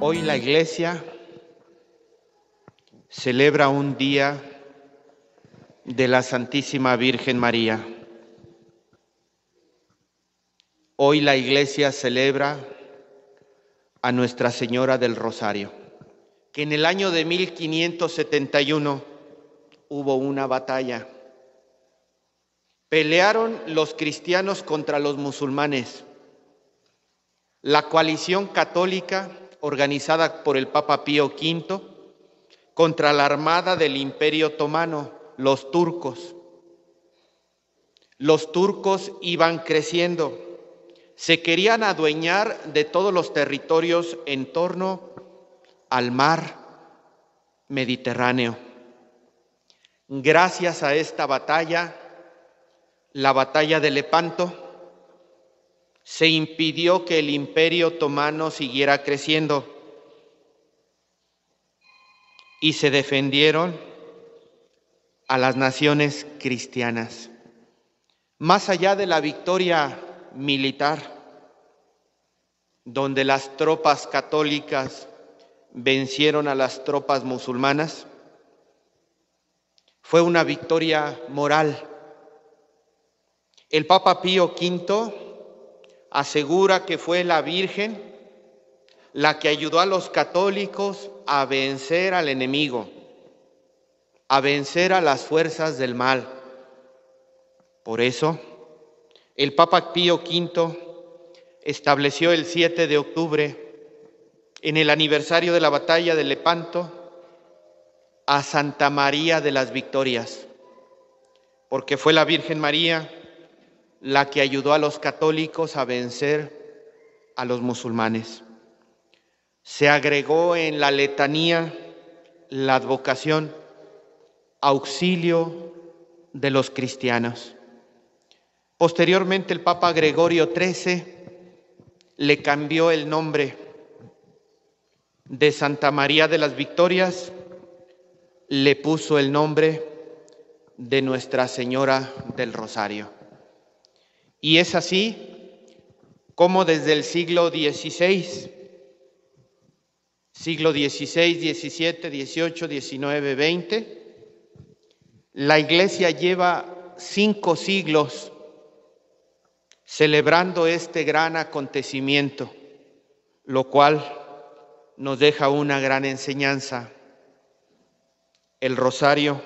Hoy la Iglesia celebra un día de la Santísima Virgen María. Hoy la Iglesia celebra a Nuestra Señora del Rosario, que en el año de 1571 hubo una batalla. Pelearon los cristianos contra los musulmanes. La coalición católica, organizada por el Papa Pío V, contra la armada del Imperio Otomano, los turcos. Los turcos iban creciendo, se querían adueñar de todos los territorios en torno al mar Mediterráneo. Gracias a esta batalla, la batalla de Lepanto, se impidió que el Imperio Otomano siguiera creciendo y se defendieron a las naciones cristianas. Más allá de la victoria militar, donde las tropas católicas vencieron a las tropas musulmanas, fue una victoria moral. El Papa Pío V asegura que fue la Virgen la que ayudó a los católicos a vencer al enemigo, a vencer a las fuerzas del mal. Por eso, el Papa Pío V estableció el 7 de octubre, en el aniversario de la batalla de Lepanto, a Santa María de las Victorias, porque fue la Virgen María la que ayudó a los católicos a vencer a los musulmanes. Se agregó en la letanía la advocación auxilio de los cristianos. Posteriormente el Papa Gregorio XIII le cambió el nombre de Santa María de las Victorias, le puso el nombre de Nuestra Señora del Rosario. Y es así como desde el siglo XVI, XVII, XVII, XVIII, XIX, XX, la Iglesia lleva 5 siglos celebrando este gran acontecimiento, lo cual nos deja una gran enseñanza. El rosario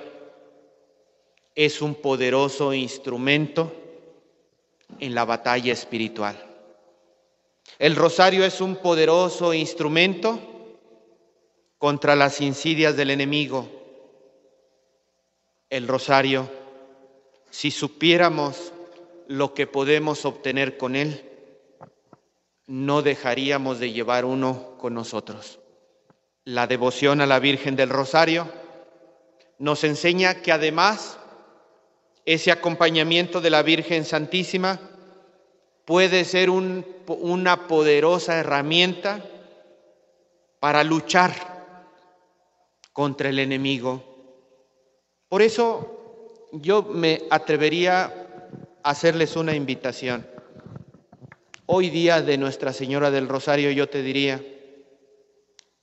es un poderoso instrumento en la batalla espiritual. El rosario es un poderoso instrumento contra las insidias del enemigo. El rosario, si supiéramos lo que podemos obtener con él, no dejaríamos de llevar uno con nosotros. La devoción a la Virgen del Rosario nos enseña que además ese acompañamiento de la Virgen Santísima puede ser una poderosa herramienta para luchar contra el enemigo. Por eso yo me atrevería a hacerles una invitación. Hoy día de Nuestra Señora del Rosario yo te diría,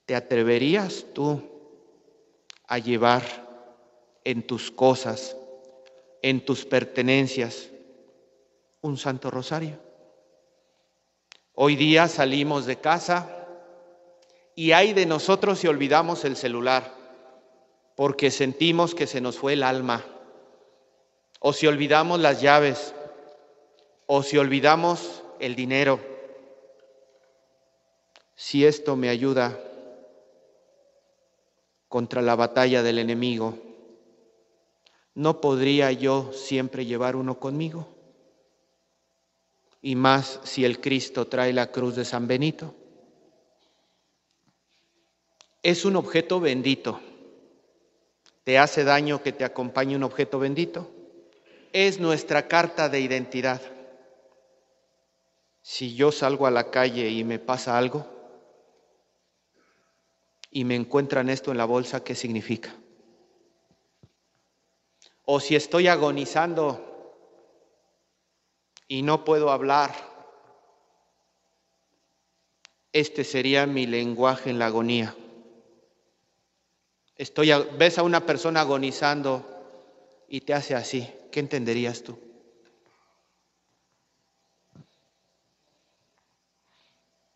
¿te atreverías tú a llevar en tus cosas, en tus pertenencias, un Santo Rosario? Hoy día salimos de casa y hay de nosotros si olvidamos el celular, porque sentimos que se nos fue el alma, o si olvidamos las llaves, o si olvidamos el dinero. Si esto me ayuda contra la batalla del enemigo, ¿no podría yo siempre llevar uno conmigo? Y más si el Cristo trae la cruz de San Benito. Es un objeto bendito. ¿Te hace daño que te acompañe un objeto bendito? Es nuestra carta de identidad. Si yo salgo a la calle y me pasa algo y me encuentran esto en la bolsa, ¿qué significa? O si estoy agonizando y no puedo hablar, Este sería mi lenguaje en la agonía. Ves a una persona agonizando y te hace así. ¿Qué entenderías tú?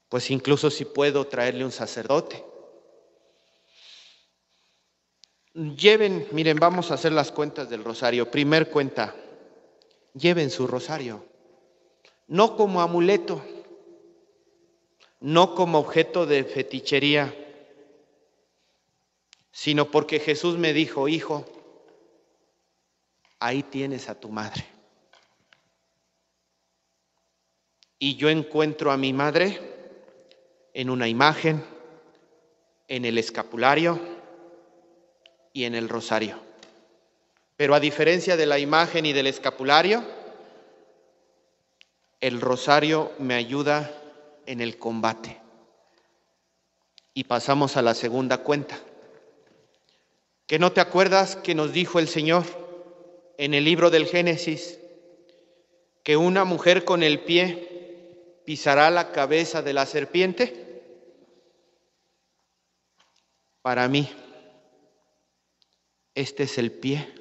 Pues incluso si puedo traerle un sacerdote. Miren, vamos a hacer las cuentas del rosario. Primer cuenta, lleven su rosario. No como amuleto, no como objeto de fetichería, sino porque Jesús me dijo: hijo, ahí tienes a tu madre. Y yo encuentro a mi madre en una imagen, en el escapulario y en el rosario. Pero a diferencia de la imagen y del escapulario, el rosario me ayuda en el combate. Y pasamos a la segunda cuenta. ¿Que no te acuerdas que nos dijo el Señor en el libro del Génesis que una mujer con el pie pisará la cabeza de la serpiente? Para mí, este es el pie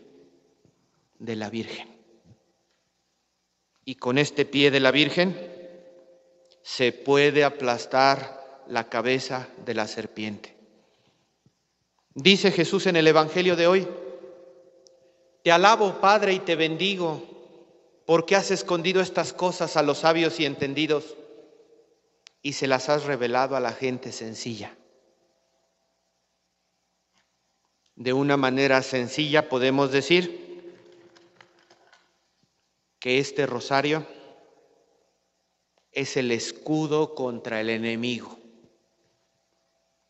de la Virgen. Y con este pie de la Virgen se puede aplastar la cabeza de la serpiente. Dice Jesús en el Evangelio de hoy: te alabo, Padre, y te bendigo, porque has escondido estas cosas a los sabios y entendidos y se las has revelado a la gente sencilla. De una manera sencilla podemos decir que este rosario es el escudo contra el enemigo,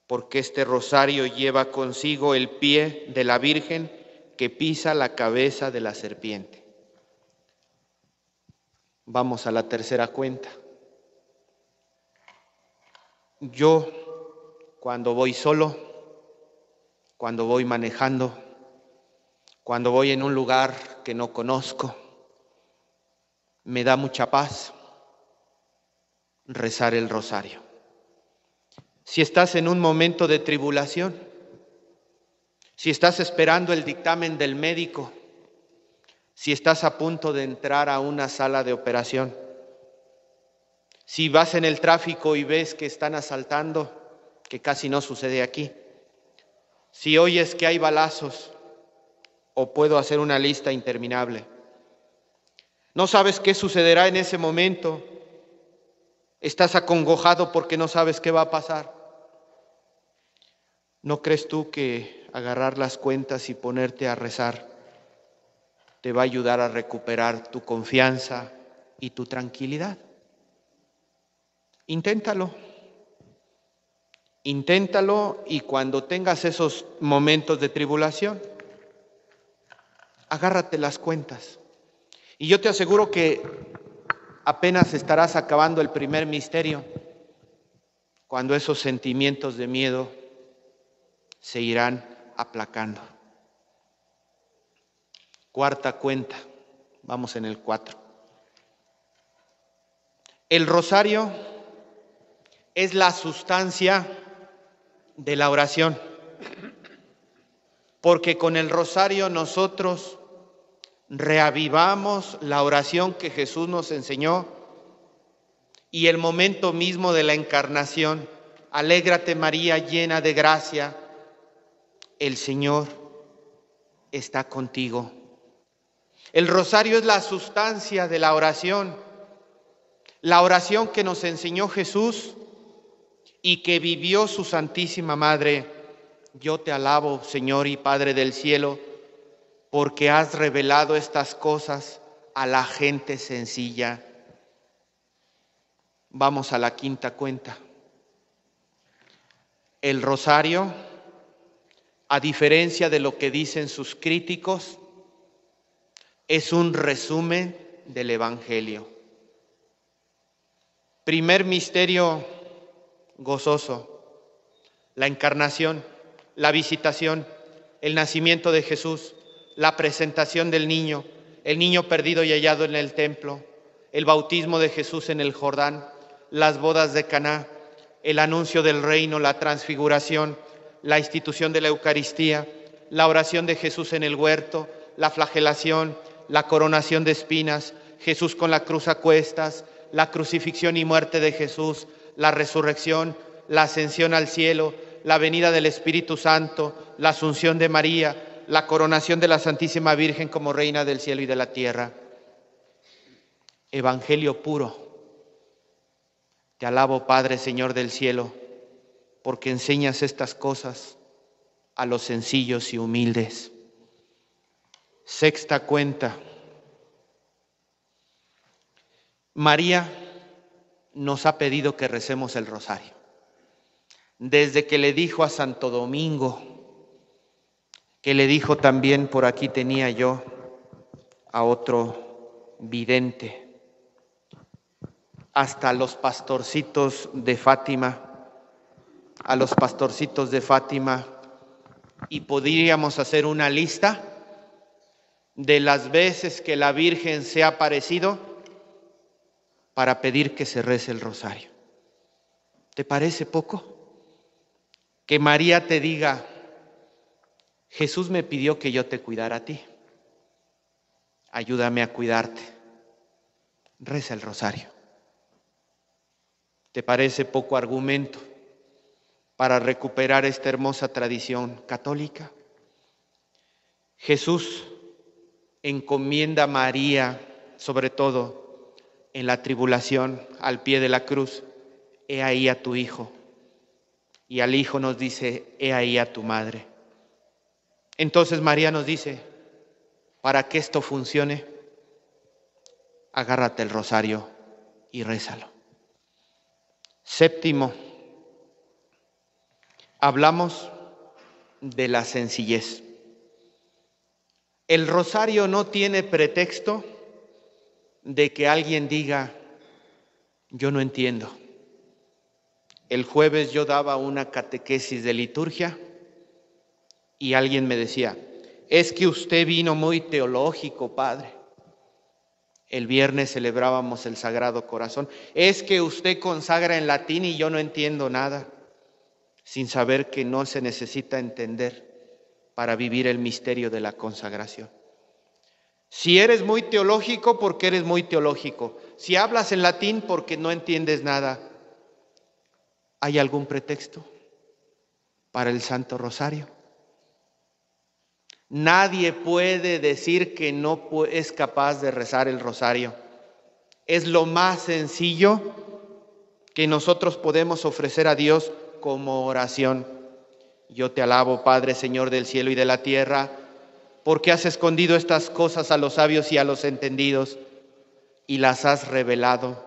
porque este rosario lleva consigo el pie de la Virgen que pisa la cabeza de la serpiente. Vamos a la tercera cuenta. Yo, cuando voy solo, cuando voy manejando, cuando voy en un lugar que no conozco, me da mucha paz rezar el rosario. Si estás en un momento de tribulación, si estás esperando el dictamen del médico, si estás a punto de entrar a una sala de operación, si vas en el tráfico y ves que están asaltando, que casi no sucede aquí, si oyes que hay balazos, o puedo hacer una lista interminable, no sabes qué sucederá en ese momento, estás acongojado porque no sabes qué va a pasar. ¿No crees tú que agarrar las cuentas y ponerte a rezar te va a ayudar a recuperar tu confianza y tu tranquilidad? Inténtalo. Inténtalo, y cuando tengas esos momentos de tribulación, agárrate las cuentas. Y yo te aseguro que apenas estarás acabando el primer misterio, cuando esos sentimientos de miedo se irán aplacando. Cuarta cuenta, vamos en el 4. El rosario es la sustancia de la oración, porque con el rosario nosotros reavivamos la oración que Jesús nos enseñó y el momento mismo de la encarnación. Alégrate, María, llena de gracia, el Señor está contigo. El rosario es la sustancia de la oración que nos enseñó Jesús y que vivió su Santísima Madre. Yo te alabo, Señor y Padre del cielo, porque has revelado estas cosas a la gente sencilla. Vamos a la quinta cuenta. El rosario, a diferencia de lo que dicen sus críticos, es un resumen del Evangelio. Primer misterio gozoso: la encarnación, la visitación, el nacimiento de Jesús, la presentación del niño, el niño perdido y hallado en el templo, el bautismo de Jesús en el Jordán, las bodas de Caná, el anuncio del reino, la transfiguración, la institución de la Eucaristía, la oración de Jesús en el huerto, la flagelación, la coronación de espinas, Jesús con la cruz a cuestas, la crucifixión y muerte de Jesús, la resurrección, la ascensión al cielo, la venida del Espíritu Santo, la asunción de María, la coronación de la Santísima Virgen como Reina del cielo y de la tierra. Evangelio puro. Te alabo, Padre, Señor del cielo, porque enseñas estas cosas a los sencillos y humildes. Sexta cuenta. María nos ha pedido que recemos el rosario. Desde que le dijo a Santo Domingo, que le dijo también, por aquí tenía yo a otro vidente, hasta los pastorcitos de Fátima, y podríamos hacer una lista de las veces que la Virgen se ha aparecido para pedir que se rece el rosario. ¿Te parece poco? Que María te diga: Jesús me pidió que yo te cuidara a ti. Ayúdame a cuidarte. Reza el rosario. ¿Te parece poco argumento para recuperar esta hermosa tradición católica? Jesús encomienda a María, sobre todo en la tribulación, al pie de la cruz: he ahí a tu hijo. Y al hijo nos dice: he ahí a tu madre. Entonces María nos dice: para que esto funcione, agárrate el rosario y rézalo. Séptimo, hablamos de la sencillez. El rosario no tiene pretexto de que alguien diga: yo no entiendo. El jueves yo daba una catequesis de liturgia y alguien me decía: es que usted vino muy teológico, padre. El viernes celebrábamos el Sagrado Corazón. Es que usted consagra en latín y yo no entiendo nada, sin saber que no se necesita entender para vivir el misterio de la consagración. Si eres muy teológico, porque eres muy teológico. Si hablas en latín, porque no entiendes nada. ¿Hay algún pretexto para el Santo Rosario? Nadie puede decir que no es capaz de rezar el rosario. Es lo más sencillo que nosotros podemos ofrecer a Dios como oración. Yo te alabo, Padre, Señor del cielo y de la tierra, porque has escondido estas cosas a los sabios y a los entendidos y las has revelado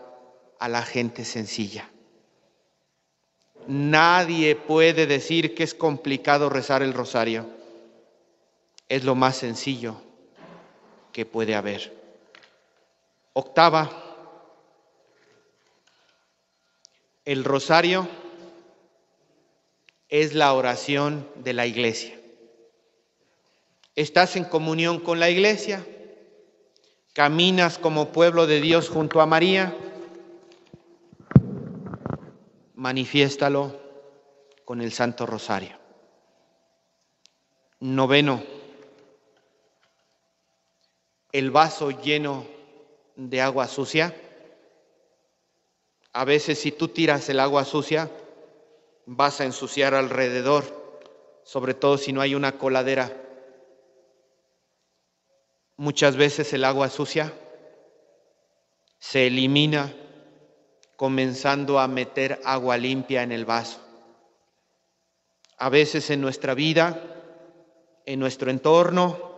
a la gente sencilla. Nadie puede decir que es complicado rezar el rosario. Es lo más sencillo que puede haber. Octava, el rosario es la oración de la iglesia. Estás en comunión con la iglesia, caminas como pueblo de Dios junto a María, manifiéstalo con el Santo Rosario. Noveno, el vaso lleno de agua sucia. A veces si tú tiras el agua sucia, vas a ensuciar alrededor, sobre todo si no hay una coladera. Muchas veces el agua sucia se elimina comenzando a meter agua limpia en el vaso. A veces en nuestra vida, en nuestro entorno,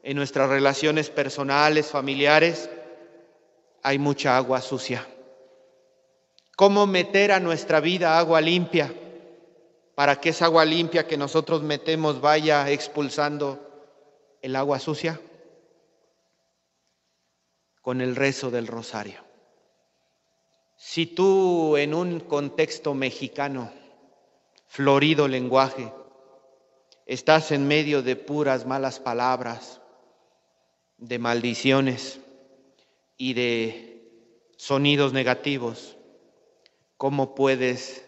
en nuestras relaciones personales, familiares, hay mucha agua sucia. ¿Cómo meter a nuestra vida agua limpia para que esa agua limpia que nosotros metemos vaya expulsando el agua sucia? Con el rezo del rosario. Si tú en un contexto mexicano, florido lenguaje, estás en medio de puras malas palabras, de maldiciones y de sonidos negativos, ¿cómo puedes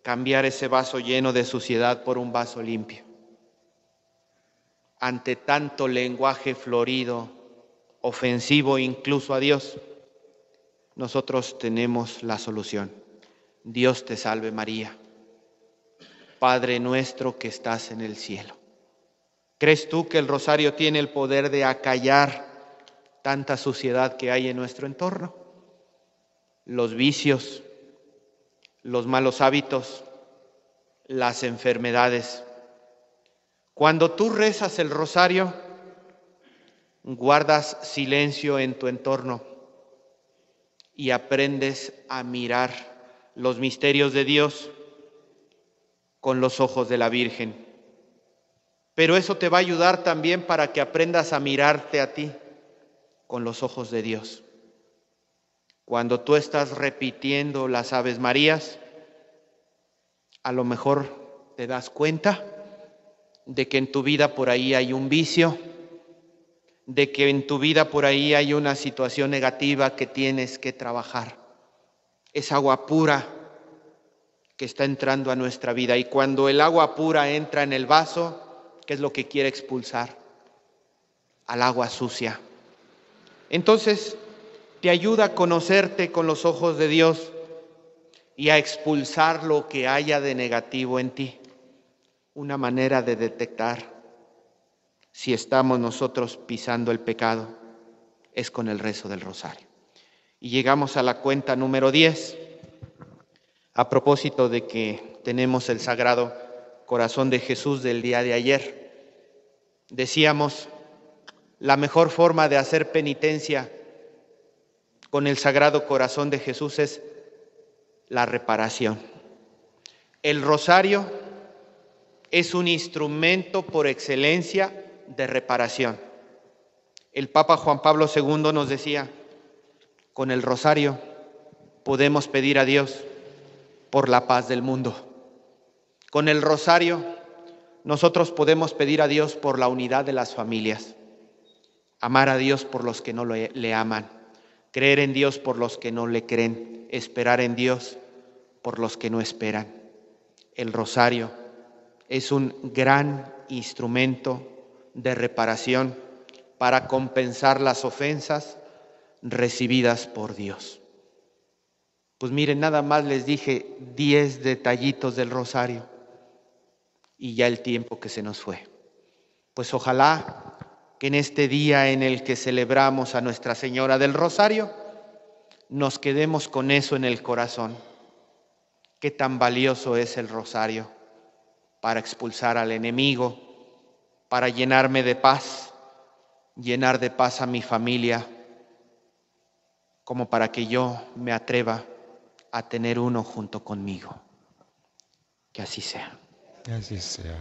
cambiar ese vaso lleno de suciedad por un vaso limpio. Ante tanto lenguaje florido, ofensivo incluso a Dios, nosotros tenemos la solución. Dios te salve María, Padre nuestro que estás en el cielo. ¿Crees tú que el rosario tiene el poder de acallar tanta suciedad que hay en nuestro entorno? Los vicios, los malos hábitos, las enfermedades. Cuando tú rezas el rosario, guardas silencio en tu entorno y aprendes a mirar los misterios de Dios con los ojos de la Virgen. Pero eso te va a ayudar también para que aprendas a mirarte a ti con los ojos de Dios. Cuando tú estás repitiendo las Aves Marías, a lo mejor te das cuenta de que en tu vida por ahí hay un vicio, de que en tu vida por ahí hay una situación negativa que tienes que trabajar. Es agua pura que está entrando a nuestra vida, y cuando el agua pura entra en el vaso, ¿qué es lo que quiere expulsar? Al agua sucia. Entonces, te ayuda a conocerte con los ojos de Dios y a expulsar lo que haya de negativo en ti. Una manera de detectar si estamos nosotros pisando el pecado es con el rezo del rosario. Y llegamos a la cuenta número 10, a propósito de que tenemos el Sagrado Corazón de Jesús del día de ayer. Decíamos, la mejor forma de hacer penitencia con el Sagrado Corazón de Jesús es la reparación. El rosario es un instrumento por excelencia de reparación. El Papa Juan Pablo II nos decía, con el rosario podemos pedir a Dios por la paz del mundo. Con el rosario nosotros podemos pedir a Dios por la unidad de las familias, amar a Dios por los que no le aman, creer en Dios por los que no le creen, esperar en Dios por los que no esperan. El rosario es un gran instrumento de reparación para compensar las ofensas recibidas por Dios. Pues miren, nada más les dije 10 detallitos del rosario y ya el tiempo que se nos fue. Pues ojalá que en este día en el que celebramos a Nuestra Señora del Rosario, nos quedemos con eso en el corazón. Qué tan valioso es el rosario para expulsar al enemigo, para llenarme de paz, llenar de paz a mi familia, como para que yo me atreva a tener uno junto conmigo. Que así sea. Que así sea.